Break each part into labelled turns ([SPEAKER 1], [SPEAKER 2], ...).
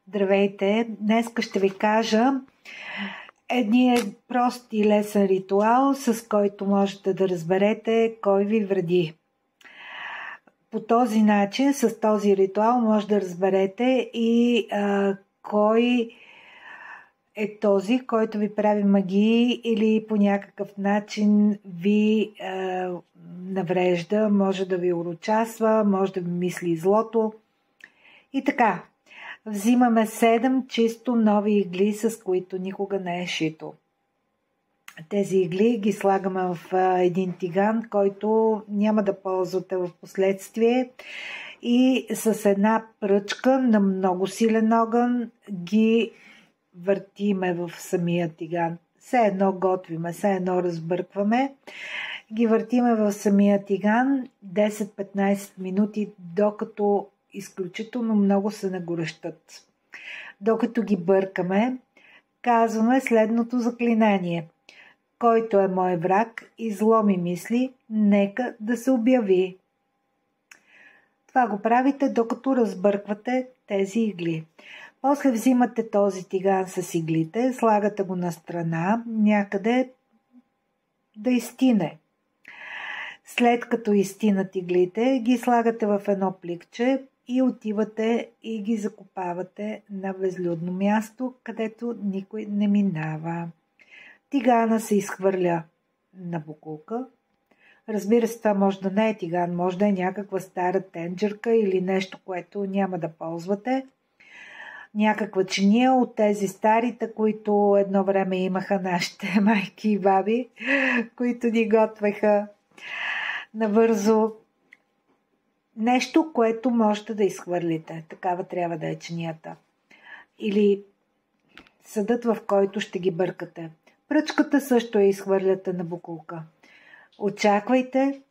[SPEAKER 1] Здравейте! Днеска ще ви кажа един прост и лесен ритуал, с който можете да разберете кой ви вреди. По този начин, с този ритуал, може да разберете и кой е този, който ви прави магии или по някакъв начин ви наврежда, може да ви урочасва, може да ви мисли злото. И така, взимаме 7 чисто нови игли, с които никога не е шито. Тези игли ги слагаме в един тиган, който няма да ползвате в последствие, и с една пръчка на много силен огън ги въртиме в самия тиган. Все едно готвиме, все едно разбъркваме. Ги въртиме в самия тиган 10-15 минути, докато изключително много се нагорещат. Докато ги бъркаме, казваме следното заклинание: който е мой враг и зло ми мисли, нека да се обяви. Това го правите, докато разбърквате тези игли. После взимате този тиган с иглите, слагате го на страна, някъде да изстине. След като изстинат иглите, ги слагате в едно пликче и отивате и ги закопавате на безлюдно място, където никой не минава. Тигана се изхвърля на бокулка. Разбира се, това може да не е тиган, може да е някаква стара тенджерка или нещо, което няма да ползвате. Някаква чиния от тези старите, които едно време имаха нашите майки и баби, които ни готвеха набързо. Нещо, което можете да изхвърлите. Такава трябва да е чинията. Или съдът, в който ще ги бъркате. Пръчката също изхвърляте на бокулка. Очаквайте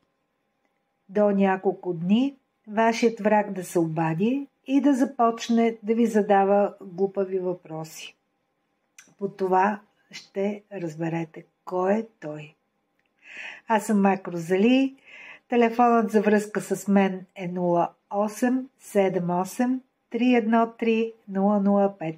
[SPEAKER 1] до няколко дни вашият враг да се обади и да започне да ви задава глупави въпроси. По това ще разберете кой е той. Аз съм Майка Розали. Телефонът за връзка с мен е 08 78 313 005.